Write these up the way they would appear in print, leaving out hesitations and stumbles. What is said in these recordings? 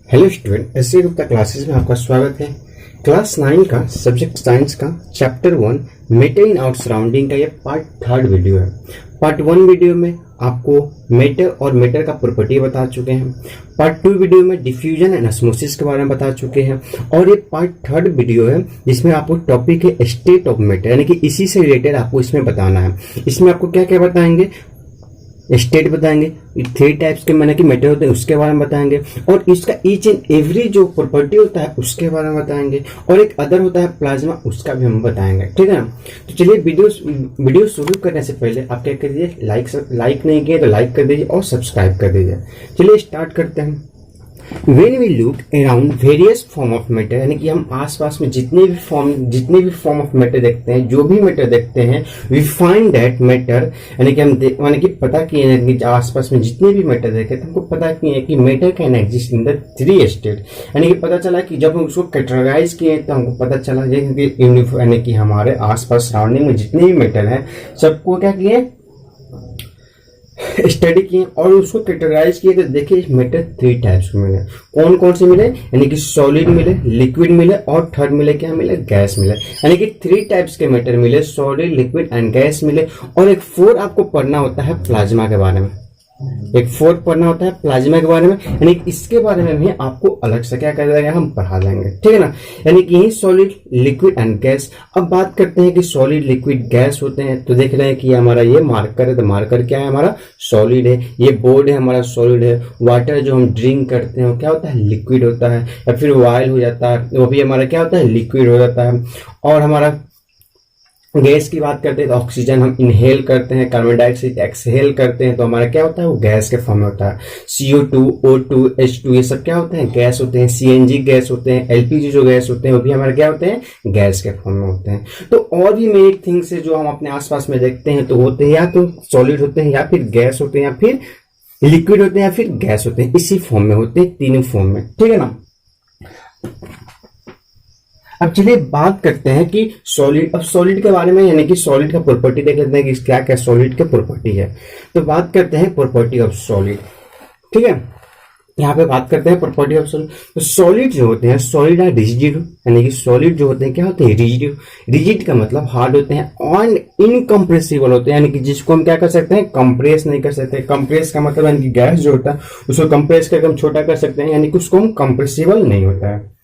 Hello student, SA Gupta classes में आपका स्वागत है। क्लास 9 का सब्जेक्ट साइंस का chapter 1 matter in our surrounding का ये पार्ट 3 वीडियो है। पार्ट 1 वीडियो में आपको मैटर और मैटर का प्रॉपर्टी बता चुके हैं। पार्ट 2 वीडियो में डिफ्यूजन एंड ऑस्मोसिस के बारे में बता चुके हैं और ये पार्ट 3 वीडियो है जिसमें आपको टॉपिक है स्टेट ऑफ मैटर, यानी कि इसी से रिलेटेड आपको इसमें बताना है। इसमें आपको क्या क्या बताएंगे, स्टेट बताएंगे, 3 टाइप्स के मैंने कि मैटर होते हैं उसके बारे में बताएंगे और इसका ईच एंड एवरी जो प्रॉपर्टी होता है उसके बारे में बताएंगे और एक अदर होता है प्लाज्मा, उसका भी हम बताएंगे। ठीक है ना। तो चलिए वीडियो शुरू करने से पहले आप क्या कर दीजिए, लाइक नहीं किए तो लाइक कर दीजिए और सब्सक्राइब कर दीजिए। चलिए स्टार्ट करते हैं। When we look around various form of matter, यानी कि हम आसपास में जितने भी फॉर्म ऑफ मैटर देखते हैं, जो भी मैटर देखते हैं, we find that matter, यानी कि यानी कि पता किए हैं कि आसपास में जितने भी मैटर देखे थे हमको पता किए हैं कि matter can exist in the 3 state. यानी कि पता चला कि जब हम उसको कैटेगराइज किए तो हमको पता चला यानी कि हमारे आसपास सराउंडिंग में जितने भी मैटर हैं सबको क्या किए, स्टडी किए और उसको कैटेगराइज किए। तो देखिए मैटर 3 टाइप्स के मिले। कौन कौन से मिले, यानी कि सॉलिड मिले, लिक्विड मिले और थर्ड मिले क्या मिले, गैस मिले। यानी कि 3 टाइप्स के मैटर मिले, सॉलिड, लिक्विड एंड गैस मिले। और एक 4 आपको पढ़ना होता है प्लाज्मा के बारे में, एक 4 पढ़ना होता है प्लाज्मा के बारे में, यानी कि इसके बारे में भी आपको अलग से क्या कर देंगे, हम पढ़ा देंगे। ठीक है ना। यानी कि यही सॉलिड, लिक्विड एंड गैस। अब बात करते हैं कि सॉलिड, लिक्विड, गैस होते हैं। तो देख रहे हैं कि हमारा ये मार्कर है, तो मार्कर क्या है, हमारा सॉलिड है। ये बोर्ड है, हमारा सॉलिड है। वाटर जो हम ड्रिंक करते हैं वो क्या होता है, लिक्विड होता है। या फिर ऑयल हो जाता है वो भी हमारा क्या होता है, लिक्विड हो जाता है। और हमारा गैस की बात करते हैं तो ऑक्सीजन हम इनहेल करते हैं, कार्बन डाइऑक्साइड एक्सहेल करते हैं, तो हमारा क्या होता है, वो गैस के फॉर्म में होता है। CO2, O2, H2 ये सब क्या होते हैं, गैस होते हैं। CNG गैस होते हैं। LPG जो गैस होते हैं वो भी हमारे क्या होते हैं, गैस के फॉर्म में होते हैं। तो और भी मेन थिंग्स है जो हम अपने आसपास में देखते हैं, तो होते हैं या तो सॉलिड होते हैं या फिर गैस होते हैं या फिर लिक्विड होते हैं या फिर गैस होते हैं। इसी फॉर्म में होते हैं, तीनों फॉर्म में। ठीक है ना। अब चलिए बात करते हैं कि सॉलिड, अब सॉलिड के बारे में, यानी कि सॉलिड का प्रॉपर्टी देख लेते हैं कि क्या क्या सॉलिड के प्रॉपर्टी है। तो बात करते हैं प्रॉपर्टी ऑफ सॉलिड। ठीक है, यहाँ पे बात करते हैं प्रॉपर्टी ऑफ सॉलिड। तो सॉलिड जो होते हैं, सॉलिड है रिजिड, यानी कि सॉलिड जो होते हैं क्या होते हैं, रिजिड। रिजिड का मतलब हार्ड होते हैं और इनकम्प्रेसिबल होते हैं, यानी कि जिसको हम क्या कर सकते हैं, कंप्रेस नहीं कर सकते। कंप्रेस का मतलब यानी कि गैस जो होता है उसको कंप्रेस करके हम छोटा कर सकते हैं, यानी कि उसको हम कंप्रेसिबल नहीं होता है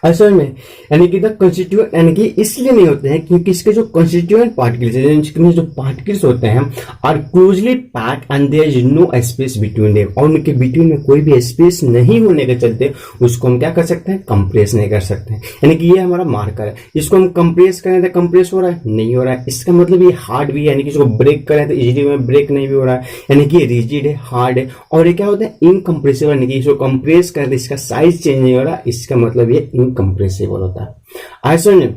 असल में। यानी कि द कंस्टिट्यूएंट, यानी कि इसलिए नहीं होते हैं क्योंकि इसके जो कंस्टिट्यूएंट पार्टिकल्स हैं, इसमें जो पार्टिकल्स होते हैं are closely packed and there is no space between them, और उनके बिटवीन में कोई भी स्पेस नहीं होने के चलते उसको हम क्या कर सकते हैं, कंप्रेस नहीं कर सकते हैं। यानी कि ये हमारा मार्कर है, इसको हम कंप्रेस करें तो कंप्रेस हो रहा है, नहीं हो रहा है। इसका मतलब ये हार्ड भी है, यानी कि इसको ब्रेक करें तो इजीली में ब्रेक नहीं भी हो रहा है। यानी कि ये रिजिड है, हार्ड है। और ये क्या होता है, इनकम्प्रेसिबल, यानी कि इसको कंप्रेस करें तो इसका साइज चेंज नहीं हो रहा, इसका मतलब ये इनकम्प्रेसिबल होता है। ऐसा नहीं।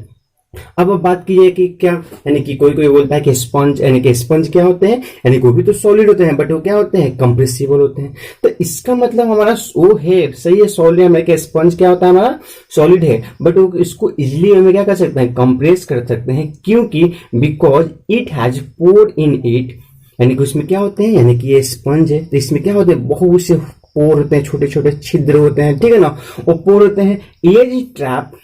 अब बात कीजिए कि क्या, यानी कि कोई कोई बोलता है कि स्पंज, यानी कि स्पंज क्या होते हैं, यानी कि वो भी तो सॉलिड होते हैं बट वो क्या होते हैं, कंप्रेसिबल होते हैं। तो इसका मतलब हमारा वो है, सही है, सॉलिड हमें क्या, स्पंज क्या होता है, हमारा सॉलिड है बट वो इसको इजिली हमें क्या कर सकते हैं, कंप्रेस कर सकते हैं, क्योंकि because it has pore in it, यानी कि उसमें क्या होते हैं, यानी कि ये स्पंज है तो इसमें क्या होते हैं, बहुत से पोर होते हैं, छोटे छोटे छिद्र होते हैं। ठीक है ना। वो पोर होते हैं, air is trap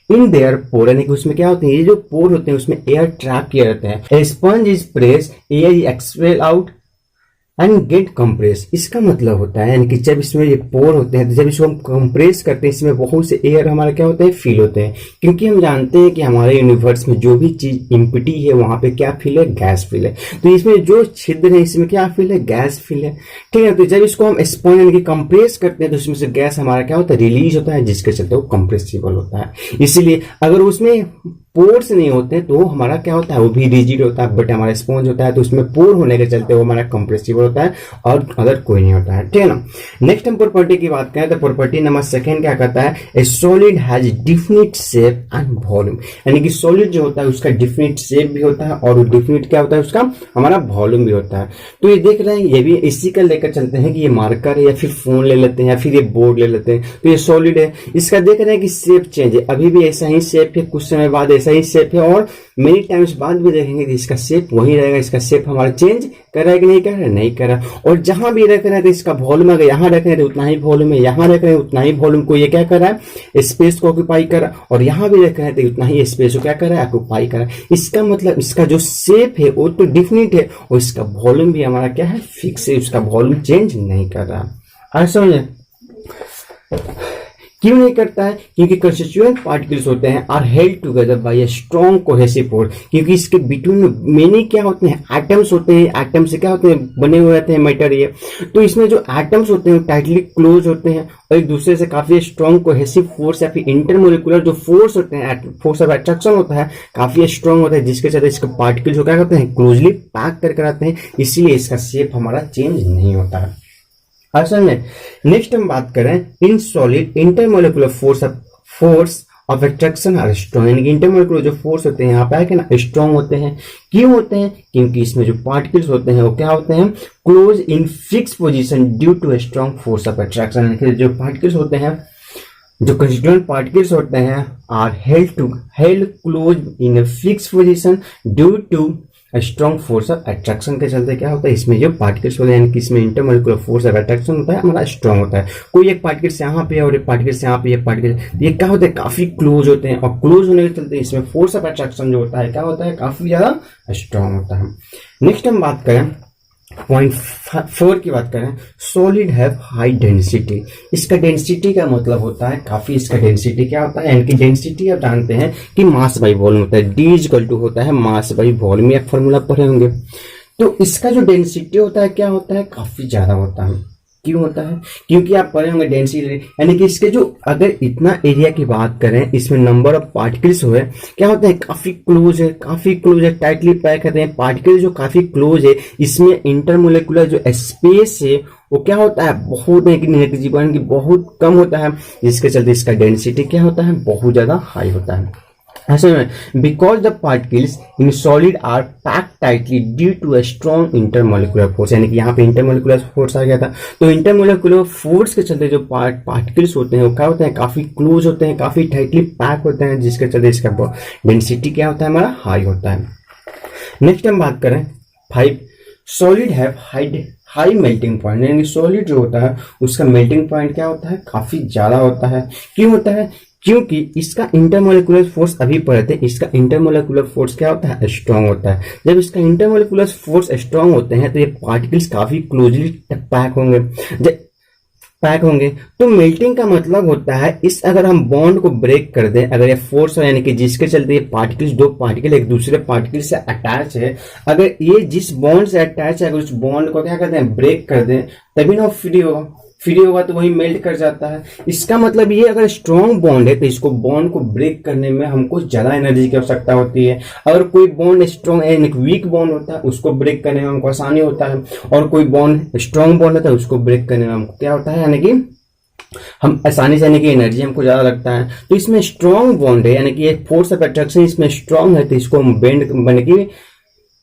in their pore, यानी कि उसमें क्या होते हैं, ये जो पोर होते हैं उसमें एयर ट्रैप किया रहता है। Sponge is press, air is expel out and get compress. इसका मतलब होता है, यानी कि जब इसमें ये पोर होते हैं तो जब इसको हम कंप्रेस करते हैं इसमें बहुत से एयर हमारा क्या होते हैं, फील होते हैं। क्योंकि हम जानते हैं कि हमारे यूनिवर्स में जो भी चीज इम्पिटी है वहां पे क्या फील है, गैस फील है। तो इसमें जो छिद्र है इसमें क्या फील है, गैस फील है। ठीक है। तो जब इसको हम स्पंज यानी कि कंप्रेस करते हैं तो उसमें से गैस हमारा क्या होता है, रिलीज होता है, जिसके चलते वो कंप्रेसिबल होता है। इसीलिए अगर उसमें पोर्स नहीं होते तो हमारा क्या होता है, वो भी रिजिड होता है, बट हमारा स्पॉन्ज होता है तो उसमें पोर होने के चलते वो हमारा कंप्रेसिबल होता है और अदर कोई नहीं होता है। ठीक है ना। नेक्स्ट हम प्रॉपर्टी की बात करें तो प्रॉपर्टी नंबर 2 क्या कहता है, ए solid has definite shape and volume, यानी कि सॉलिड जो होता है उसका डिफिनिट शेप भी होता है और डिफिनिट क्या होता है, उसका हमारा वॉल्यूम भी होता है। तो ये देख रहे हैं, ये भी इसी का लेकर चलते हैं कि ये मार्कर है या फिर फोन ले लेते हैं या फिर ये बोर्ड ले लेते हैं। तो ये सॉलिड है, इसका देख रहे हैं कि शेप चेंज है, अभी भी ऐसा ही शेप है, कुछ समय बाद वैसा ही शेप है और मेनी टाइम्स बाद भी देखेंगे कि इसका शेप वही रहेगा, इसका शेप हमारा चेंज कर रहा है कि नहीं कर रहा है, नहीं कर रहा। और जहां भी रख रहे हैं तो इसका वॉल्यूम अगर यहाँ रख रहे हैं तो उतना ही वॉल्यूम है, यहाँ रख रहे हैं उतना ही वॉल्यूम को ये क्या कर रहा है, स्पेस को ऑक्यूपाई कर रहा है, और यहाँ भी रख रहे हैं तो उतना ही स्पेस को क्या कर रहा है, ऑक्यूपाई कर रहा है। इसका मतलब इसका जो शेप है वो तो डिफरेंट है और इसका वॉल्यूम भी हमारा क्या है, फिक्स है, उसका वॉल्यूम चेंज नहीं कर रहा। समझे क्यों नहीं करता है? क्योंकि कंस्टिट्यूएंट पार्टिकल्स होते हैं are held together by a strong cohesive force, क्योंकि इसके बिटवीन में मेनी क्या होते हैं, एटम्स होते हैं, एटम से क्या होते हैं, बने हुए रहते हैं मैटर ये। तो इसमें जो एटम्स होते हैं टाइटली क्लोज होते हैं और एक दूसरे से काफी स्ट्रॉन्ग कोहेसिव फोर्स या फिर इंटरमोलिकुलर जो फोर्स होते हैं, फोर्स ऑफ अट्रैक्शन होता है, काफी स्ट्रॉन्ग होता है, जिसके चलते इसके पार्टिकल्स को क्या करते हैं, क्लोजली पैक करके रखते हैं, इसलिए इसका शेप हमारा चेंज नहीं होता है। असल में नेक्स्ट हम बात करें in solid intermolecular force of attraction are strong, यानी कि इंटरमोलिकुलर जो फोर्स होते हैं यहाँ पे है ना, स्ट्रॉन्ग होते हैं। क्यों होते हैं? क्योंकि इसमें जो पार्टिकल्स होते हैं वो क्या होते हैं, close in fix position due to strong force of attraction. जो पार्टिकल्स होते हैं, जो कंस्टिट्यूएंट पार्टिकल्स होते हैं are held close in fix position due to strong force of attraction के चलते क्या होता है, इसमें जो पार्टिकल्स होते हैं यानी कि इसमें इंटरमोलिकुलर फोर्स ऑफ अट्रैक्शन होता है हमारा स्ट्रॉन्ग होता है। कोई एक पार्टिकल्स यहाँ पे और एक पार्टिकल्स यहाँ पे, एक पार्टिकल ये क्या होता है, काफी क्लोज होते हैं और क्लोज होने के चलते इसमें फोर्स ऑफ अट्रैक्शन जो होता है क्या होता है, काफी ज्यादा स्ट्रॉन्ग होता है। नेक्स्ट हम बात करें पॉइंट 4 की बात करें, सॉलिड हैव हाई डेंसिटी। इसका डेंसिटी का मतलब होता है काफी, इसका डेंसिटी क्या होता है, यानी कि डेंसिटी आप जानते हैं कि मास बाई वॉल्यूम होता है, डी इक्वल टू होता है मास बाई वॉल्यूम, एक फॉर्मूला पढ़े होंगे। तो इसका जो डेंसिटी होता है क्या होता है, काफी ज्यादा होता है। क्यों होता है? क्योंकि आप पढ़े होंगे डेंसिटी, यानी कि इसके जो अगर इतना एरिया की बात करें, इसमें नंबर ऑफ पार्टिकल्स हुए क्या होता है, काफी क्लोज है, काफी क्लोज है, टाइटली पैक करते हैं। पार्टिकल जो काफी क्लोज है, इसमें इंटरमोलिकुलर जो स्पेस है वो क्या होता है, बहुत नेग्लिजिबल की बहुत कम होता है, जिसके चलते इसका डेंसिटी क्या होता है, बहुत ज्यादा हाई होता है। Because the particles in solid are packed tightly due to a strong intermolecular force, यानी कि यहाँ पे इंटरमोलिकुलर फोर्स आ गया था। तो इंटरमोलिकुलर फोर्स के चलते जो पार्टिकल्स होते हैं वो क्या होते हैं, काफी क्लोज होते हैं, काफी टाइटली पैक होते हैं, जिसके चलते इसका डेंसिटी क्या होता है, हमारा हाई होता है। नेक्स्ट हम बात करें 5, solid have high melting point, यानी सॉलिड जो होता है उसका मेल्टिंग पॉइंट क्या होता है, काफी ज्यादा होता है। क्यों होता है? क्योंकि इसका इंटरमोलिकुलर फोर्स अभी पढ़े थे, इसका इंटरमोलिकुलर फोर्स क्या होता है, स्ट्रॉन्ग होता है। जब इसका इंटरमोलिकुलर फोर्स स्ट्रॉन्ग होते हैं तो ये पार्टिकल्स काफी क्लोजली पैक होंगे, जब पैक होंगे तो मेल्टिंग का मतलब होता है इस अगर हम बॉन्ड को ब्रेक कर दें, अगर ये फोर्स हो यानी कि जिसके चलते ये पार्टिकल्स, दो पार्टिकल एक दूसरे पार्टिकल से अटैच है, अगर ये जिस बॉन्ड से अटैच है अगर उस बॉन्ड को क्या करते हैं, ब्रेक कर दें, तभी ना फ्री होगा तो वही मेल्ट कर जाता है। इसका मतलब ये अगर स्ट्रॉन्ग बॉन्ड है तो इसको बॉन्ड को ब्रेक करने में हमको ज्यादा एनर्जी की आवश्यकता होती है। अगर कोई बॉन्ड स्ट्रॉन्ग यानी वीक बॉन्ड होता है उसको ब्रेक करने में हमको आसानी होता है, और कोई बॉन्ड स्ट्रॉन्ग बॉन्ड होता है उसको ब्रेक करने में हमको क्या होता है, यानी कि हम आसानी से, यानी कि एनर्जी हमको ज्यादा लगता है। तो इसमें स्ट्रॉन्ग बॉन्ड है, यानी कि एक फोर्स ऑफ अट्रैक्शन इसमें स्ट्रॉन्ग है, तो इसको हम बेंड बन के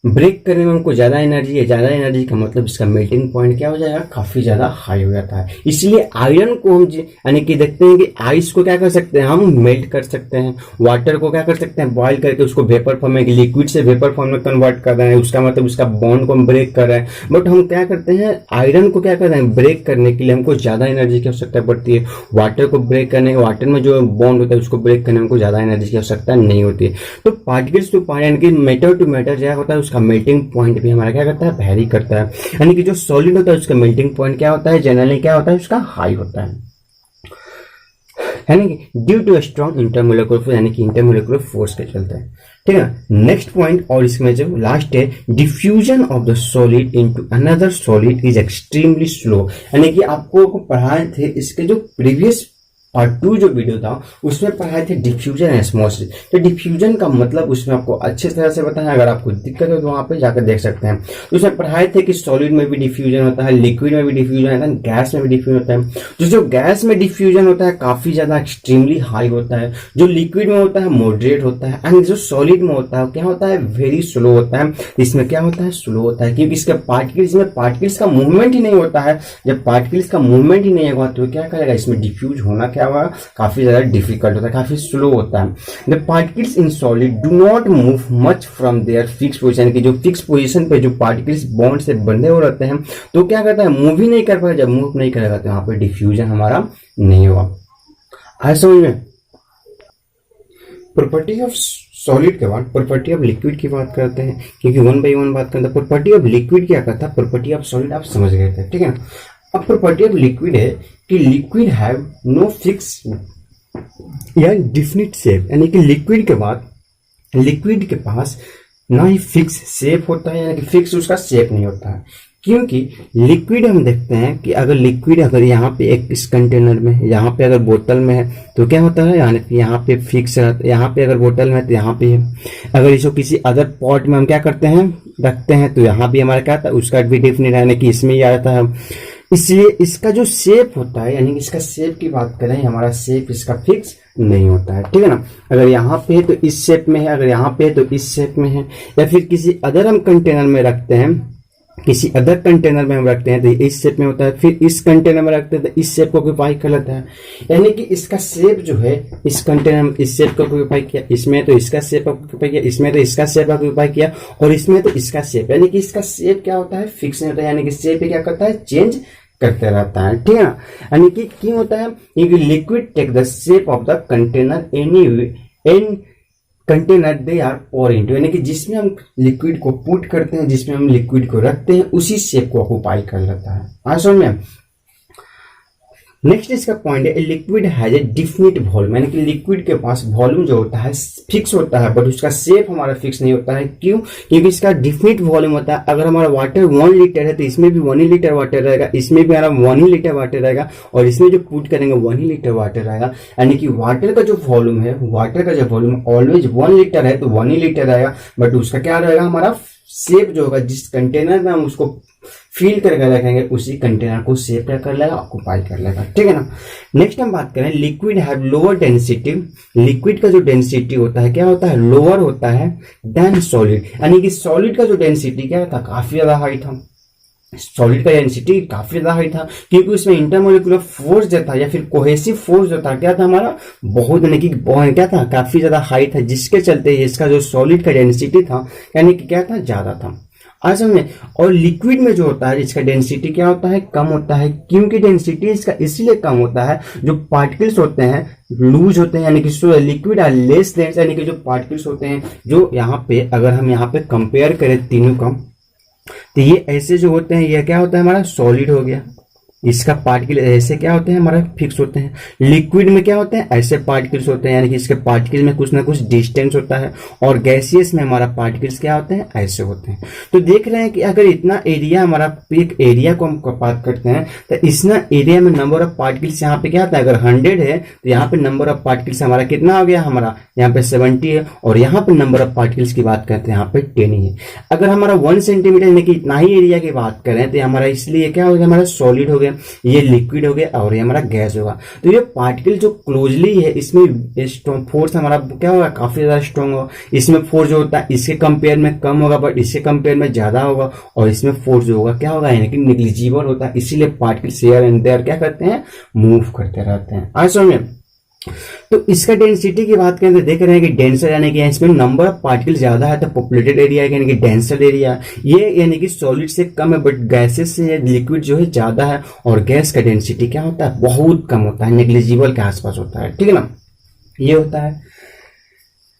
ब्रेक करने में हमको ज्यादा एनर्जी है। ज्यादा एनर्जी का मतलब इसका मेल्टिंग पॉइंट क्या हो जाएगा, काफी ज्यादा हाई हो जाता है। इसलिए आयरन को हम यानी कि देखते हैं कि आइस को क्या कर सकते हैं, हम मेल्ट कर सकते हैं, वाटर को क्या कर सकते हैं, बॉइल करके उसको वेपर फॉर्म में, लिक्विड से वेपर फॉर्म में कन्वर्ट कर रहे हैं, उसका मतलब उसका बॉन्ड को हम ब्रेक कर रहे हैं। बट हम क्या करते हैं, आयरन को क्या कर रहे हैं, ब्रेक करने के लिए हमको ज्यादा एनर्जी की आवश्यकता पड़ती है। वाटर को ब्रेक करने, वाटर में जो बॉन्ड होता है उसको ब्रेक करने में हमको ज्यादा एनर्जी की आवश्यकता नहीं होती है। तो पार्टिकल्स टू यानी कि मैटर टू मैटर क्या होता है, उसका मेल्टिंग पॉइंट भी हमारा क्या करता है, वेरी करता है। यानी कि जो सॉलिड होता है उसका मेल्टिंग पॉइंट क्या होता है, जनरली क्या होता है, उसका हाई होता है, यानी कि due to strong intermolecular force, यानी कि इंटरमोलिकुलर फोर्स के चलते हैं। ठीक है, नेक्स्ट पॉइंट और इसमें जो लास्ट है, diffusion of the solid into another solid is extremely slow. यानी कि आपको पढ़ाए थे इसके जो प्रीवियस पार्ट 2 जो वीडियो था उसमें पढ़ाए थे डिफ्यूजन एंड ऑस्मोसिस। तो डिफ्यूजन का मतलब उसमें आपको अच्छे तरह से बताया, अगर आपको दिक्कत हो तो वहां पे जाकर देख सकते हैं। तो उसमें पढ़ाए थे कि सॉलिड में भी डिफ्यूजन होता है, लिक्विड में भी डिफ्यूजन होता है, गैस में भी डिफ्यूजन होता है। तो जो गैस में डिफ्यूजन होता है काफी ज्यादा एक्सट्रीमली हाई होता है, जो लिक्विड में होता है मॉडरेट होता है, एंड जो सॉलिड में होता है क्या होता है, वेरी स्लो होता है। इसमें क्या होता है, स्लो होता है, क्योंकि इसके पार्टिकल्स में पार्टिकल्स का मूवमेंट ही नहीं होता है। जब पार्टिकल्स का मूवमेंट ही नहीं होगा तो क्या करेगा, इसमें डिफ्यूज होना क्या क्या होगा, काफी ज्यादा डिफिकल्ट होता है, काफी स्लो होता है। The particles in solid do not move much from their fix position, की जो फिक्स पोजिशन पे जो पार्टिकल्स बॉन्ड से बंधे हो रहते हैं तो क्या करता है, मूव ही नहीं कर पाएगा। जब मूव नहीं करेगा तो यहाँ पे डिफ्यूजन हमारा नहीं होगा। है समझ में। प्रॉपर्टी ऑफ सॉलिड के बाद प्रॉपर्टी ऑफ लिक्विड की बात करते हैं, क्योंकि वन बाई वन बात करते हैं। प्रॉपर्टी ऑफ लिक्विड क्या करता है, प्रॉपर्टी ऑफ सॉलिड आप समझ गए थे, ठीक है ना। अब प्रॉपर्टी ऑफ लिक्विड है कि लिक्विड हैव नो फिक्स या डिफिनिट शेप, यानी कि लिक्विड के बाद लिक्विड के पास ना ही फिक्स शेप होता है, यानी कि फिक्स उसका शेप नहीं होता है। क्योंकि लिक्विड हम देखते हैं कि अगर लिक्विड अगर यहाँ पे एक इस कंटेनर में, यहाँ पे अगर बोतल में है तो क्या होता है, यानी कि यहाँ पे फिक्स रहता है, यहाँ पे अगर बोतल में है तो यहाँ पे है। अगर इसको किसी अदर पॉट में हम क्या करते हैं, रखते हैं, तो यहाँ भी हमारा क्या था, उसका भी डिफिनिट यानी कि इसमें ही आता है। इसलिए इसका जो शेप होता है, यानी कि इसका शेप की बात करें, हमारा शेप इसका फिक्स नहीं होता है, ठीक है ना। अगर यहाँ पे है तो इस शेप में है, अगर यहाँ पे है तो इस शेप में है, या फिर किसी अदर हम कंटेनर में रखते हैं, किसी अदर कंटेनर में हम रखते हैं तो इस शेप में होता है, फिर इस कंटेनर में रखते हैं तो इस शेप को ऑक्यूपाई कर लेता है। यानी कि इसका शेप जो है, इस कंटेनर में इस शेप को ऑक्यूपाई किया, इसमें तो इसका शेप ऑक्यूपाई किया, इसमें तो इसका शेप ऑक्यूपाई किया, और इसमें तो इसका शेप, यानी कि इसका शेप क्या होता है, फिक्स नहीं होता है, यानी कि शेप क्या करता है, चेंज करते रहता है, ठीक है ना। यानी कि क्यों होता है, क्योंकि liquid take the shape of the container in container they are or into, यानी कि जिसमें हम लिक्विड को पुट करते हैं, जिसमें हम लिक्विड को रखते हैं, उसी शेप को ऑक्यूपाई कर लेता है। आज समझ में। नेक्स्ट इसका पॉइंट है, liquid has a definite volume, यानी कि लिक्विड के पास वॉल्यूम जो होता है फिक्स होता है, बट उसका शेप हमारा फिक्स नहीं होता है। क्यों, क्योंकि इसका डिफिनिट वॉल्यूम होता है। अगर हमारा वाटर 1 लीटर है तो इसमें भी 1 ही लीटर वाटर रहेगा, इसमें भी हमारा 1 ही लीटर वाटर रहेगा, और इसमें जो पुट करेंगे 1 ही लीटर वाटर रहेगा। यानी कि वाटर का जो वॉल्यूम है, वाटर का जो वॉल्यूम ऑलवेज 1 लीटर है तो 1 ही लीटर रहेगा, बट उसका क्या रहेगा, हमारा शेप जो होगा, जिस कंटेनर में हम उसको फील करके रखेंगे उसी कंटेनर को शेप कर लेगा, ऑक्यूपाई कर लेगा, ठीक है ना। नेक्स्ट हम बात करें, liquid have lower density, liquid का जो डेंसिटी होता है क्या होता है, लोअर होता है देन सॉलिड, यानी कि सॉलिड का जो डेंसिटी क्या था, काफी ज्यादा हाई था। सॉलिड का डेंसिटी काफी ज्यादा हाई था, क्योंकि उसमें इंटरमोलिकुलर फोर्स जो था या फिर कोहेसिव फोर्स जो था क्या था हमारा, बहुत, यानी कि क्या था, काफी ज्यादा हाई था, जिसके चलते इसका जो सॉलिड का डेंसिटी था यानी कि क्या था, ज्यादा था। आज में और लिक्विड में जो होता है इसका डेंसिटी क्या होता है, कम होता है। क्योंकि डेंसिटी इसका इसलिए कम होता है, जो पार्टिकल्स होते हैं लूज होते हैं, यानी कि लिक्विड आर लेस डेंस, यानी कि जो पार्टिकल्स होते हैं जो यहाँ पे, अगर हम यहाँ पे कंपेयर करें तीनों का, तो ये ऐसे जो होते हैं, ये क्या होता है हमारा सॉलिड हो गया, इसका पार्टिकल ऐसे क्या होते हैं हमारा फिक्स होते हैं। लिक्विड में क्या होते हैं, ऐसे पार्टिकल्स होते हैं, यानी कि इसके पार्टिकल में कुछ ना कुछ डिस्टेंस होता है, और गैसियस में हमारा पार्टिकल्स क्या होते हैं, ऐसे होते हैं। तो देख रहे हैं कि अगर इतना एरिया हमारा, एक एरिया को हम बात करते हैं, तो इतना एरिया में नंबर ऑफ पार्टिकल्स यहाँ पे क्या होता है, अगर 100 है तो यहाँ पे नंबर ऑफ पार्टिकल्स हमारा कितना हो गया, हमारा यहाँ पे 70 है, और यहाँ पे नंबर ऑफ पार्टिकल्स की बात करते हैं यहाँ पे 10 ही है। अगर हमारा 1 सेंटीमीटर यानी कि इतना ही एरिया की बात करें तो हमारा इसलिए क्या हो गया, हमारा सॉलिड हो गया, ये लिक्विड हो गया, और ये हमारा गैस होगा। तो ये पार्टिकल जो क्लोजली है, इसमें स्ट्रॉन्ग फोर्स हमारा क्या होगा, काफी ज्यादा स्ट्रॉन्ग होगा। इसमें फोर्स जो होता है इसके कंपेयर में कम होगा, बट इसके कंपेयर में ज्यादा होगा, और इसमें फोर्स जो होगा क्या होगा, यानी कि निग्लिजिबल होता है। इसीलिए पार्टिकल्स हियर एंड देयर क्या करते हैं, मूव करते रहते हैं। आज समझ में। तो इसका डेंसिटी की बात करें तो देख रहे हैं कि डेंसर, यानी कि इसमें नंबर ऑफ पार्टिकल ज्यादा है तो पॉपुलेटेड एरिया यानी कि डेंसर एरिया, ये यानी कि सॉलिड से कम है, बट गैसेस से लिक्विड जो है ज्यादा है, और गैस का डेंसिटी क्या होता है, बहुत कम होता है, नेग्लिजिबल के आसपास होता है, ठीक है ना, ये होता है।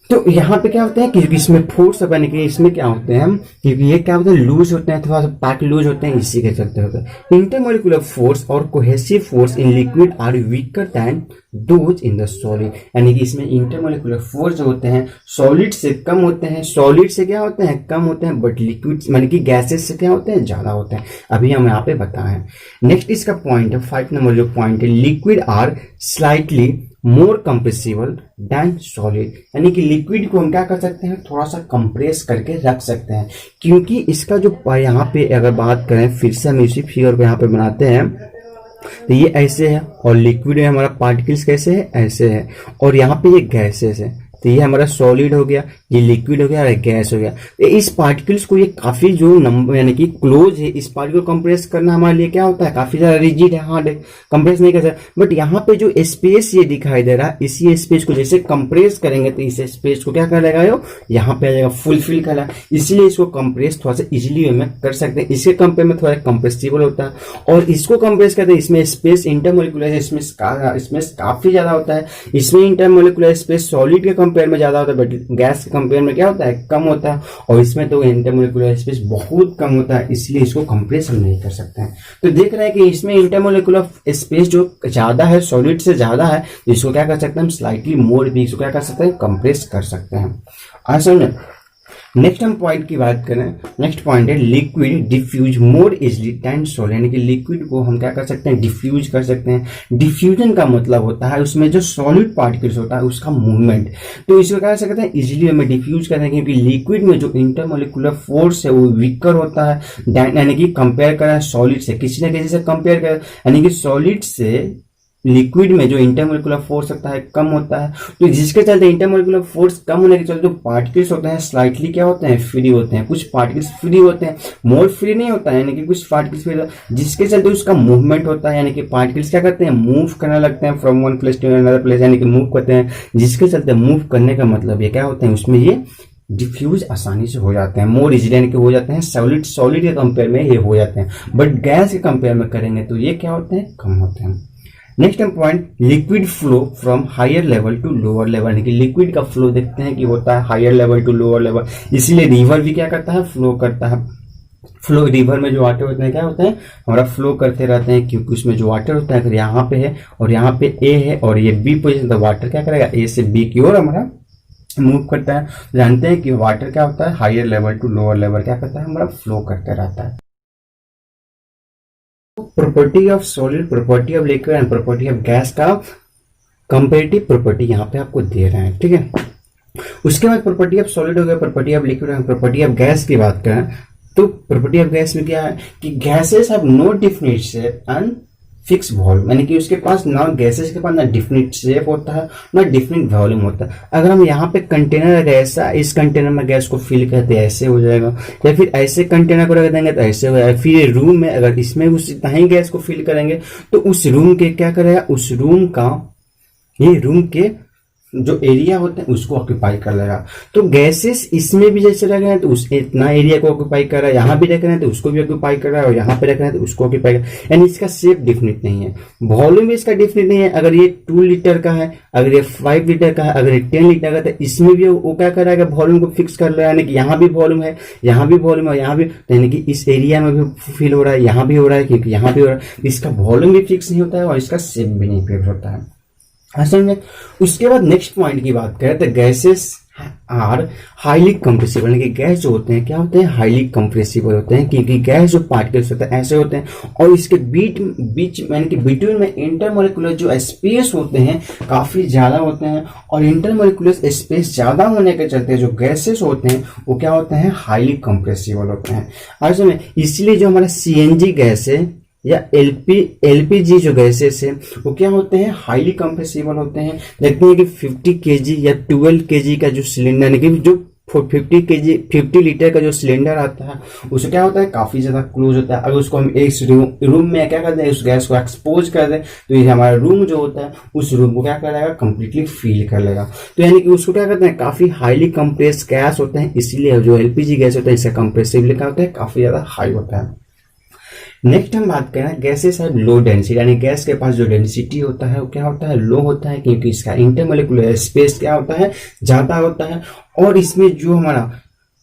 तो यहाँ पे क्या होता है, क्योंकि इसमें फोर्स यानी कि इसमें क्या होते हैं, क्योंकि ये क्या होते हैं, लूज होते हैं, थोड़ा सा पैक लूज होते हैं, इसी के चलते होता है। इंटरमोलिकुलर फोर्स और cohesive force in liquid are weaker than those in the solid, यानी कि इसमें इंटरमोलिकुलर फोर्स जो होते हैं सॉलिड से कम होते हैं, सॉलिड से क्या होते हैं, कम होते हैं, बट लिक्विड यानी कि गैसेस से क्या होते हैं, ज्यादा होते हैं। अभी हम यहाँ पे बताएं। नेक्स्ट इसका पॉइंट है 5 नंबर जो पॉइंट है, liquid are slightly more compressible than solid, यानी कि लिक्विड को हम क्या कर सकते हैं, थोड़ा सा कंप्रेस करके रख सकते हैं। क्योंकि इसका जो यहाँ पे अगर बात करें, फिर से हम इसी फिगर को यहाँ पे बनाते हैं, तो ये ऐसे है, और लिक्विड में हमारा पार्टिकल्स कैसे है, ऐसे है, और यहाँ पे ये गैसेस है, तो ये हमारा सॉलिड हो गया, ये लिक्विड हो गया और गैस हो गया। तो इस पार्टिकल्स को ये काफी जो नंबर यानी कि क्लोज है, इस पार्टिकल को कंप्रेस करना हमारे लिए क्या होता है, काफी ज्यादा रिजिड है, हार्ड है, कंप्रेस नहीं कर सकते। बट यहाँ पे जो स्पेस ये दिखाई दे रहा है, इसी स्पेस को जैसे कंप्रेस करेंगे तो इस स्पेस को क्या कर लेगा, यहाँ पे आ जाएगा फुलफिल करा, इसलिए इसको कंप्रेस थोड़ा सा इजिली में कर सकते हैं। इसके कंपेयर में थोड़ा कंप्रेसिबल होता है। और इसको कंप्रेस करते हैं, इसमें स्पेस इंटरमोलिकुलर इसमें काफी ज्यादा होता है। इसमें इंटरमोलिकुलर स्पेस सॉलिड के कंपेयर में ज्यादा होता है, बट गैस के कंपेयर में क्या होता है, कम होता है। और इसमें तो इंटरमोलिकुलर स्पेस बहुत कम होता है, इसलिए इसको कंप्रेस हम नहीं कर सकते हैं। तो देख रहे हैं कि इसमें इंटरमोलिकुलर स्पेस जो ज्यादा है, सॉलिड से ज्यादा है, तो इसको क्या कर सकते हैं हम, स्लाइटली मोर भी इसको क्या कर सकते हैं, कंप्रेस कर सकते हैं। समझे। नेक्स्ट हम पॉइंट की बात करें, नेक्स्ट पॉइंट है liquid diffuse more easily than solid, यानी कि लिक्विड को हम क्या कर सकते हैं, डिफ्यूज कर सकते हैं। डिफ्यूजन का मतलब होता है उसमें जो सॉलिड पार्टिकल्स होता है उसका मूवमेंट, तो इसको क्या कर सकते हैं, इजिली हमें डिफ्यूज करते हैं, क्योंकि लिक्विड में जो इंटरमोलिकुलर फोर्स है वो वीकर होता है, यानी कि कंपेयर करा सॉलिड से, किसी न किसी से कंपेयर करें, यानी कि सॉलिड से लिक्विड में जो इंटरमोलिकुलर फोर्स होता है कम होता है। तो जिसके चलते इंटरमोलिकुलर फोर्स कम होने के चलते जो पार्टिकल्स होते हैं स्लाइटली क्या होते हैं, फ्री होते हैं। कुछ पार्टिकल्स फ्री होते हैं, मोर फ्री नहीं होता है, यानी कि कुछ पार्टिकल्स फ्री, जिसके चलते उसका मूवमेंट होता है, यानी कि पार्टिकल्स क्या करते हैं, मूव करने लगते हैं from one place to another place, यानी कि मूव करते हैं। जिसके चलते मूव करने का मतलब ये क्या होते हैं, उसमें ये डिफ्यूज आसानी से हो जाते हैं, मोर इजीली यानी कि हो जाते हैं। सॉलिड के कंपेयर में ये हो जाते हैं, बट गैस के कंपेयर में करेंगे तो ये क्या होते हैं, कम होते हैं। Next point liquid flow from higher level to lower level, यानी कि लिक्विड का फ्लो देखते हैं कि होता है higher level to lower level, इसीलिए रिवर भी क्या करता है, फ्लो करता है। फ्लो रिवर में जो वाटर होते हैं क्या होते हैं, हमारा फ्लो करते रहते हैं, क्योंकि उसमें जो वाटर होता है अगर यहाँ पे है और यहाँ पे ए है और ये बी पोजिशन, तो वाटर क्या करेगा, ए से बी की ओर हमारा मूव करता है। जानते हैं कि वाटर क्या होता है, higher level to lower level क्या करता है, हमारा फ्लो करते रहता है। Property of solid, property of liquid and property of gas का कंपेरेटिव प्रॉपर्टी यहाँ पे आपको दे रहे हैं, ठीक है। उसके बाद प्रॉपर्टी ऑफ सॉलिड हो गया, property of liquid and property of gas की बात करें तो प्रॉपर्टी ऑफ गैस में क्या है कि gases have no definite shape and fix volume, यानी कि उसके पास ना गैसेस के पास ना डिफिनिट शेप होता है ना डिफिनिट वॉल्यूम होता है। अगर हम यहाँ पे कंटेनर अगर ऐसा इस कंटेनर में गैस को फिल करते हैं ऐसे हो जाएगा, या फिर ऐसे कंटेनर को रख देंगे तो ऐसे हो जाएगा। फिर रूम में अगर इसमें उतना ही गैस को फिल करेंगे तो उस रूम के क्या करेगा, उस रूम का ये रूम के जो एरिया होते हैं उसको ऑक्यूपाई कर लेगा। तो गैसेस इसमें भी जैसे लग रहे हैं तो उस इतना एरिया को ऑक्यूपाई कर रहा है, यहाँ भी रख रहे हैं तो उसको भी ऑक्यूपाई कर रहा है, और यहाँ पे रख रहे हैं तो उसको ऑक्यूपाई कर रहा है। यानी इसका शेप डिफिनिट नहीं है, वॉल्यूम भी इसका डिफिनिट नहीं है। अगर ये 2 लीटर का है, अगर ये 5 लीटर का है, अगर ये 10 लीटर का, तो इसमें भी वो क्या कर रहा है, वॉल्यूम को फिक्स कर रहा है, यानी कि यहाँ भी वॉल्यूम है, यहाँ भी वॉल्यूम है, यहाँ भी, यानी कि इस एरिया में भी फिल हो रहा है, यहाँ भी हो रहा है, क्योंकि यहाँ भी हो रहा है। इसका वॉल्यूम भी फिक्स नहीं होता है और इसका शेप भी नहीं फिक्स होता है। असल में उसके बाद नेक्स्ट पॉइंट की बात करें तो गैसेस आर हाईली कंप्रेसिबल, यानी कि गैस जो होते हैं क्या होते हैं, हाईली कंप्रेसिबल होते हैं, क्योंकि गैस जो पार्टिकल्स होते हैं ऐसे होते हैं और इसके बीच यानी कि बिटवीन में इंटरमोलिकुलर जो स्पेस होते हैं काफी ज्यादा होते हैं, और इंटरमोलिकुलर स्पेस ज्यादा होने के चलते जो गैसेस होते हैं वो क्या होते हैं, हाईली कंप्रेसिबल होते हैं। असल में इसलिए जो हमारा सीएनजी गैस है या एलपीजी जो गैसेस है वो क्या होते हैं, हाईली कंप्रेसिबल होते हैं। देखते हैं कि 50 केजी या 12 केजी का जो सिलेंडर, यानी कि जो 50 लीटर का जो सिलेंडर आता है उससे क्या होता है, काफी ज्यादा क्लोज होता है। अगर उसको हम एक रूम में क्या करते हैं, उस गैस को एक्सपोज कर दें तो ये हमारा रूम जो होता है उस रूम को क्या कर लेगा, कंप्लीटली फील कर लेगा। तो यानी कि उसको क्या करते हैं, काफी हाईली कंप्रेस गैस होते हैं, इसीलिए जो एलपीजी गैस होता है इसका कंप्रेसिबिलिटी क्या होता है, काफी ज्यादा हाई होता है। नेक्स्ट हम बात करें गैसेस है लो डेंसिटी, यानी गैस के पास जो डेंसिटी होता है वो क्या होता है, लो होता है, क्योंकि इसका इंटरमोलिकुलर स्पेस क्या होता है, ज्यादा होता है। और इसमें जो हमारा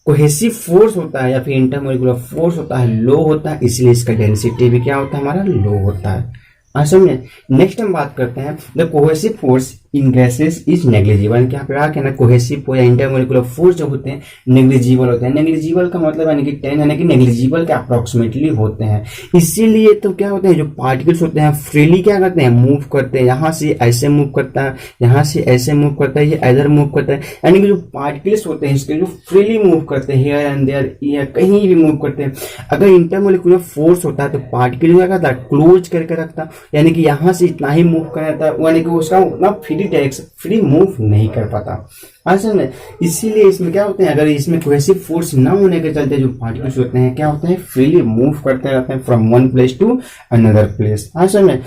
कोहेसिव फोर्स होता है या फिर इंटरमोलिकुलर फोर्स होता है लो होता है, इसलिए इसका डेंसिटी भी क्या होता है, हमारा लो होता है। समझे। नेक्स्ट हम बात करते हैं the cohesive force in gases is negligible, क्या पे आके ना कोहेसिव या इंटरमोलिकुलर फोर्स जो होते हैं नेग्लिजिबल होते हैं। नेग्लिजिबल का मतलब यानी कि 10 यानी कि नेग्लिजिबल के अप्रोक्सीमेटली होते हैं। इसीलिए तो क्या होते हैं, जो पार्टिकल्स होते हैं फ्रीली क्या करते हैं, मूव करते हैं, यहाँ से ऐसे मूव करता है, यहाँ से ऐसे मूव करता है, ये इधर मूव करता है। यानी कि जो पार्टिकल्स होते हैं इसके जो फ्रीली मूव करते हैं, हियर एंड देयर, ये कहीं भी मूव करते हैं। अगर इंटरमोलिकुलर फोर्स होता है तो पार्टिकल क्या करता है, क्लोज करके रखता है, यानी कि यहाँ से इतना ही मूव करता है, यानी कि उसका उतना फ्री डायरेक्शन फ्री मूव नहीं कर पाता। असल में इसीलिए इसमें क्या होते हैं, अगर इसमें कोई ऐसी फोर्स ना होने के चलते जो पार्टिकल्स होते हैं क्या होते हैं, फ्रीली मूव करते रहते हैं from one place to another place. असल में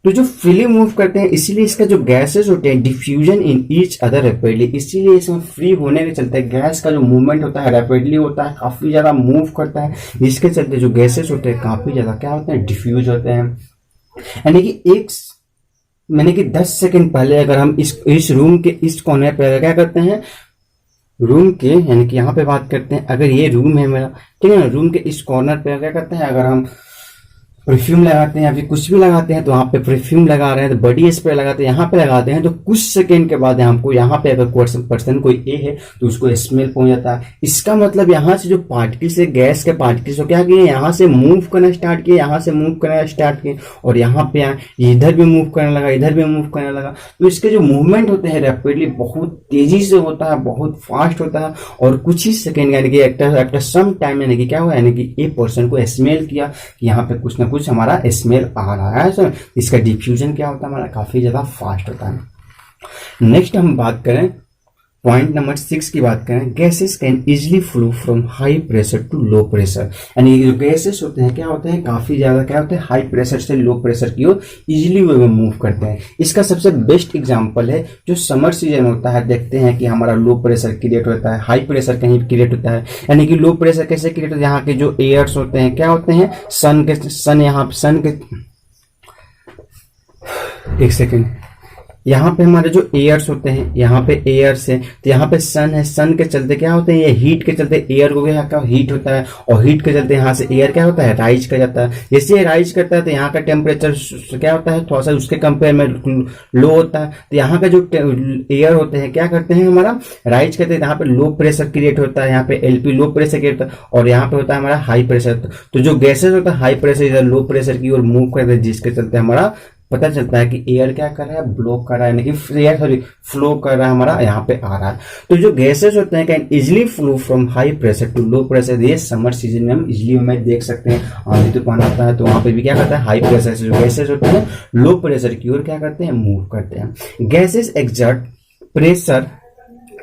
तो जो फ्रीली मूव करते हैं इसीलिए इसका जो गैसेस होते हैं diffusion in each other rapidly, इसीलिए इसमें फ्री होने के चलते गैस का जो मूवमेंट होता है रैपिडली होता है, काफी ज्यादा मूव करता है, जिसके चलते जो गैसेस होते हैं काफी ज्यादा क्या होते हैं, डिफ्यूज होते हैं। यानी कि 10 सेकंड पहले अगर हम इस रूम के इस कोने पे क्या करते हैं, रूम के यानी कि यहाँ पे बात करते हैं, अगर ये रूम है मेरा, ठीक है ना, रूम के इस कॉर्नर पे क्या करते हैं, अगर हम परफ्यूम लगाते हैं या फिर कुछ भी लगाते हैं तो वहां पे परफ्यूम लगा रहे हैं तो बॉडी स्प्रे लगाते हैं, यहाँ पे लगाते हैं तो कुछ सेकंड के बाद हमको यहाँ पे अगर पर्सन कोई ए है तो उसको स्मेल पहुंच जाता है। इसका मतलब यहाँ से जो पार्टिकल्स है गैस के पार्टिकल्स को क्या किए, यहाँ से मूव करना स्टार्ट किए, यहाँ से मूव करना स्टार्ट किए और यहाँ पे इधर भी मूव करने लगा, इधर भी मूव करने लगा। तो इसके जो मूवमेंट होते हैं रैपिडली बहुत तेजी से होता है, बहुत फास्ट होता है और कुछ ही सेकेंड यानी कि आफ्टर सम टाइम यानी कि क्या हुआ, यानी कि ए पर्सन को स्मेल किया कि यहाँ पे कुछ ना कुछ हमारा स्मेल आ रहा है। सर इसका डिफ्यूजन क्या होता है, हमारा काफी ज्यादा फास्ट होता है। नेक्स्ट हम बात करें पॉइंट नंबर 6 की बात करें, gases can easily flow from high pressure to low pressure. यानी जो गैसेस होते हैं क्या होते हैं, काफी ज्यादा क्या होते हैं, हाई प्रेशर से लो प्रेशर की ओर इजिली वे में मूव करते हैं। इसका सबसे बेस्ट एग्जांपल है जो समर सीजन होता है, देखते हैं कि हमारा लो प्रेशर क्रिएट होता है, हाई प्रेशर कहीं क्रिएट होता है। यानी कि लो प्रेशर कैसे क्रिएट होता है, यहाँ के जो एयर्स होते हैं क्या होते हैं, सन के एक सेकेंड, यहाँ पे हमारे जो एयर्स होते हैं, यहाँ पे एयर्स है तो यहाँ पे सन है, सन के चलते क्या होते हैं, ये हीट के चलते एयर को क्या हीट होता है और हीट के चलते यहाँ से एयर क्या होता है, राइज कर जाता है। जैसे ये राइज करता है तो यहाँ का टेम्परेचर क्या होता है, थोड़ा सा उसके कंपेयर में लो होता है। तो यहाँ का जो एयर होते हैं क्या करते हैं, हमारा राइज करते हैं, यहाँ पे लो प्रेशर क्रिएट होता है, यहाँ पे एलपी लो प्रेशर क्रिएट होता है और यहाँ पे होता है हमारा हाई प्रेशर। तो जो गैसेज होता है हाई प्रेशर इधर लो प्रेशर की ओर मूव करते हैं, जिसके चलते हमारा पता चलता है कि एयर क्या कर रहा है, ब्लो कर रहा है, यानी कि एयर फ्लो कर रहा है, हमारा यहाँ पे आ रहा है। तो जो गैसेस होते हैं can easily flow from high pressure to low pressure. ये समर सीजन में हम इजिली में देख सकते हैं, आंधी तूफान आता है तो वहां पे भी क्या करता है, हाई प्रेशर से जो गैसेस होते हैं लो प्रेशर की ओर क्या करते हैं, मूव करते हैं। Gases exert pressure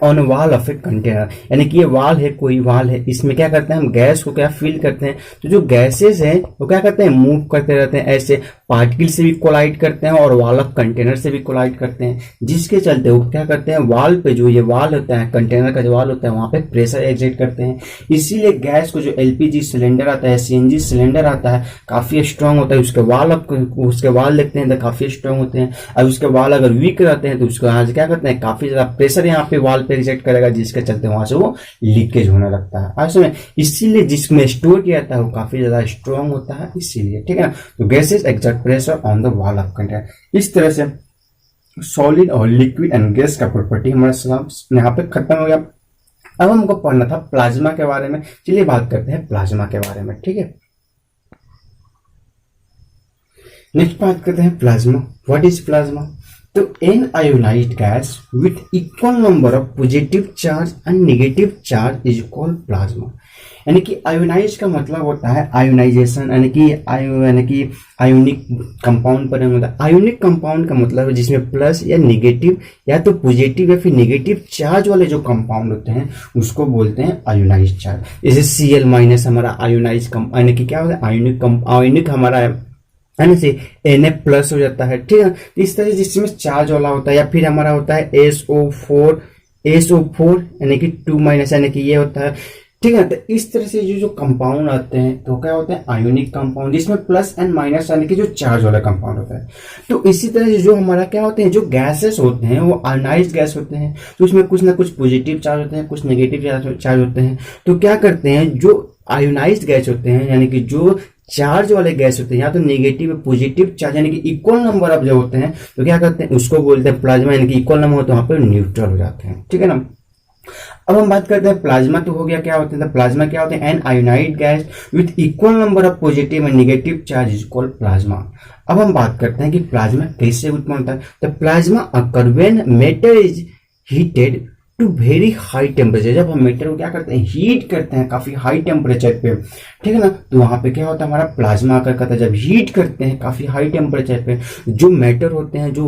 on wall of a container, यानी कि ये वाल है, कोई वाल है, इसमें क्या करते हैं हम गैस को क्या फिल करते हैं। तो जो गैसेस हैं वो क्या करते हैं, मूव करते रहते हैं, ऐसे पार्टिकल से भी कोलाइड करते हैं और वाल ऑफ कंटेनर से भी कोलाइड करते हैं, जिसके चलते वो क्या करते हैं, वाल पे जो ये वाल होता है, कंटेनर का जो वाल होता है वहां पे प्रेशर एक्सर्ट करते हैं। इसीलिए गैस को जो एलपीजी सिलेंडर आता है, सीएनजी सिलेंडर आता है, काफी स्ट्रांग होता है, उसके वाल देखते हैं तो काफी स्ट्रांग होते हैं। अब उसके वाल अगर वीक रहते हैं तो उसको यहाँ से क्या करते हैं, काफी ज्यादा प्रेशर यहाँ पे वाल पे एक्सर्ट करेगा, जिसके चलते वहां से वो लीकेज होने लगता है। असल में इसीलिए जिसमें स्टोर किया जाता है वो काफी ज्यादा स्ट्रांग होता है, इसीलिए, ठीक है ना। तो gases exert pressure on the wall of container. इस तरह से सॉलिड और लिक्विड एंड गैस का प्रॉपर्टी हमारा यहाँ पे खत्म हो गया। अब हमको पढ़ना था प्लाज्मा के बारे में। चलिए बात करते हैं प्लाज्मा के बारे में, ठीक है। नेक्स्ट बात करते हैं प्लाज्मा। What is plasma? तो an ionised gas with equal number of positive charge and negative charge is called plasma. यानी कि आयोनाइज का मतलब होता है आयोनाइजेशन, यानी कि आयोनिक कंपाउंड पर होता है। आयोनिक कंपाउंड का मतलब है जिसमें प्लस या नेगेटिव या तो पॉजिटिव या फिर नेगेटिव चार्ज वाले जो कंपाउंड होते हैं उसको बोलते हैं आयोनाइज्ड चार्ज। जैसे Cl माइनस हमारा आयोनाइज यानी कि क्या होता है, आयोनिक हमारा है ना, से Na प्लस हो जाता है, ठीक है। इस तरह से जिसमें चार्ज वाला होता है, या फिर हमारा होता है SO4 यानी कि 2 माइनस, यानी कि ये होता है, ठीक है। तो इस तरह से जो कंपाउंड आते हैं तो क्या होते हैं आयोनिक कंपाउंड, जिसमें प्लस एंड माइनस यानी कि जो चार्ज वाला कंपाउंड होता है। तो इसी तरह से जो हमारा क्या होते हैं, जो गैसेस होते हैं वो आयोनाइज्ड गैस होते हैं, तो उसमें कुछ ना कुछ पॉजिटिव चार्ज होते हैं, कुछ नेगेटिव चार्ज होते हैं। तो क्या करते हैं, जो आयोनाइज्ड गैस होते हैं यानी कि जो चार्ज वाले गैस होते हैं, या तो नेगेटिव पॉजिटिव चार्ज यानी कि इक्वल नंबर ऑफ जो होते हैं तो क्या करते हैं, उसको बोलते हैं प्लाज्मा, यानी कि इक्वल नंबर हो तो वहां पर न्यूट्रल हो जाते हैं, ठीक है ना। अब हम बात करते हैं प्लाज्मा। तो हो गया क्या होता है, प्लाज्मा क्या होते हैं, an ionised gas with equal number of positive and negative charge is called plasma. अब हम बात करते हैं कि प्लाज्मा कैसे उत्पन्न होता है। तो plasma occur when matter is heated to very high temperature. जब हम मैटर को क्या करते हैं, हीट करते हैं काफी हाई टेम्परेचर पे, ठीक है ना, तो वहां पे क्या होता है, हमारा प्लाज्मा आकर करता है। जब हीट करते हैं काफी हाई टेम्परेचर पे, जो मैटर होते हैं, जो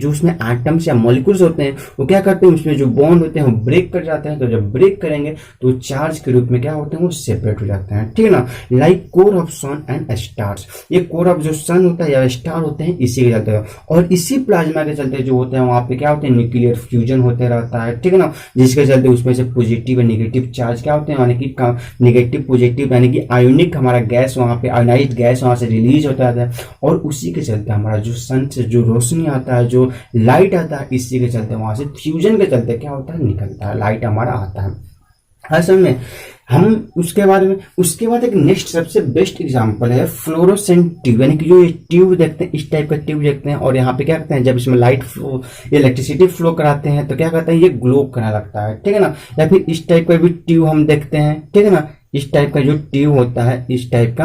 उसमें एटम्स या मॉलिक्यूल्स होते हैं, वो क्या करते हैं, उसमें जो बॉन्ड होते हैं वो ब्रेक कर जाते हैं। तो जब ब्रेक करेंगे तो चार्ज के रूप में क्या होते हैं, वो सेपरेट हो जाते हैं, ठीक है ना। Like core of sun and stars, ये कोर ऑफ जो सन होता है या स्टार होते हैं, इसी के चलते और इसी प्लाज्मा के चलते जो होते हैं वहां पे क्या होते हैं, न्यूक्लियर फ्यूजन होते रहता है, ठीक है ना, जिसके चलते उसमें से पॉजिटिव और नेगेटिव चार्ज क्या होते हैं, यानी कि नेगेटिव पॉजिटिव यानी कि आयोनिक हमारा गैस वहां पे, आयोनाइज्ड गैस वहां से रिलीज होता है। और उसी के चलते हमारा जो सन से जो रोशनी आता है, जो लाइट आता है, इसी के चलते वहां से फ्यूजन के चलते क्या होता है, निकलता है, लाइट हमारा आता है। असल में हम उसके बाद एक नेक्स्ट सबसे बेस्ट एग्जांपल है फ्लोरोसेंट ट्यूब, यानी कि जो ये ट्यूब देखते हैं, इस टाइप का ट्यूब देखते हैं, और यहाँ पे क्या करते हैं, जब इसमें लाइट फ्लो, इलेक्ट्रिसिटी फ्लो कराते हैं तो क्या करते हैं, ये ग्लो करने लगता है, ठीक है ना। या फिर इस टाइप का भी ट्यूब हम देखते हैं, ठीक है ना, इस टाइप का जो ट्यूब होता है, इस टाइप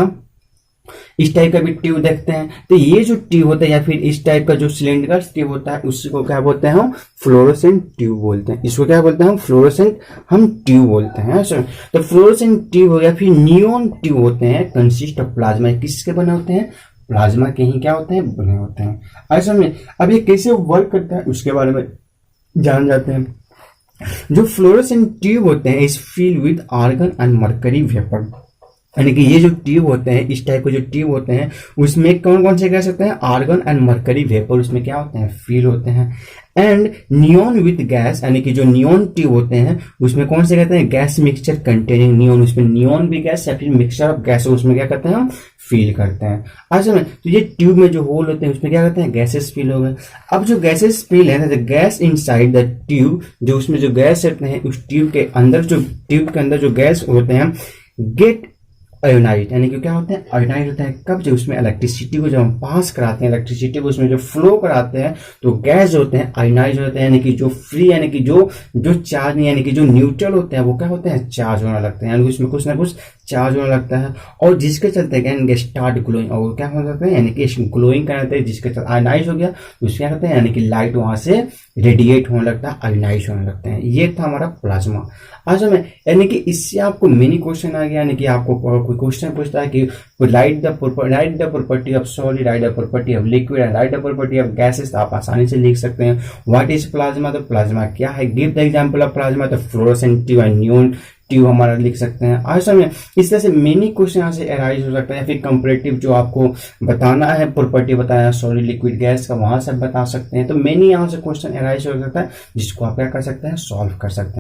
का भी ट्यूब देखते हैं। तो ये जो ट्यूब होता है या फिर इस टाइप का जो सिलेंडर ट्यूब होता है, उसको क्या बोलते हैं, हम फ्लोरोसेंट ट्यूब बोलते हैं। इसको क्या बोलते हैं, हम फ्लोरोसेंट ट्यूब बोलते हैं। तो फ्लोरोसेंट ट्यूब हो गया, फिर नियॉन ट्यूब होते हैं, कंसिस्ट ऑफ प्लाज्मा, किसके बने होते हैं, प्लाज्मा के ही क्या होते हैं, बने होते हैं। ऐसा में अब ये कैसे वर्क करता है उसके बारे में जान जाते हैं। जो फ्लोरोसेंट ट्यूब होते हैं is filled with argon and mercury vapour, यानी कि ये जो ट्यूब होते हैं, इस टाइप के जो ट्यूब होते हैं, उसमें कौन कौन से गैस होते हैं, आर्गन एंड मरकरी वेपर, उसमें क्या होते हैं, फील होते हैं। एंड नियॉन विद गैस, यानी कि जो नियॉन ट्यूब होते हैं उसमें कौन से कहते हैं, गैस मिक्सचर कंटेनिंग नियॉन, उसमें नियॉन भी गैस या फिर मिक्सचर ऑफ गैस, उसमें क्या करते हैं, हम फील करते हैं। अच्छा में तो ये ट्यूब में जो होल होते हैं उसमें क्या करते हैं, गैसेस फील हो गए। अब जो गैसेस फील है ना, गैस इनसाइड द ट्यूब, जो उसमें जो गैस रहते हैं उस ट्यूब के अंदर, जो ट्यूब के अंदर जो गैस होते हैं, गेट आयोनाइज, यानी कि क्या होते हैं, आयोनाइज होता है कब, जब उसमें इलेक्ट्रिसिटी को जब हम पास कराते हैं, इलेक्ट्रिसिटी को उसमें जो फ्लो कराते हैं, तो गैस होते हैं आयोनाइज होते हैं, यानी कि जो फ्री, यानी कि जो चार्ज नहीं, यानी कि जो न्यूट्रल होते हैं वो क्या होते हैं, चार्ज होने लगते हैं, यानी उसमें कुछ ना कुछ चार्ज होने लगता है। और जिसके चलते क्या स्टार्ट ग्लोइंग, और क्या हो जाता है, यानी कि ग्लोइंग करते हैं, जिसके चलते आयोनाइज हो गया, तो उसके क्या कहते हैं, यानी कि लाइट वहां से रेडिएट होने लगता है, आयोनाइज होने लगते हैं। ये था हमारा प्लाज्मा। अच्छा में यानी कि इससे आपको मिनी क्वेश्चन आ गया, यानी कि आपको कोई क्वेश्चन पूछता है कि write the property of solid, write the property of liquid and write the property of gases, तो आप आसानी से लिख सकते हैं। व्हाट इज प्लाज्मा, तो प्लाज्मा क्या है, give the example of plasma, तो fluorescent tube and neon tube हमारा लिख सकते हैं। आज समय इस तरह से मेनी क्वेश्चन यहाँ से अराइज हो सकता है, या फिर कंपैरेटिव जो आपको बताना है, प्रॉपर्टी बताया सॉलिड लिक्विड गैस का, वहां से बता सकते हैं। तो मेनी यहाँ से क्वेश्चन अराइज हो सकता है, जिसको आप क्या कर सकते हैं, सॉल्व कर सकते हैं।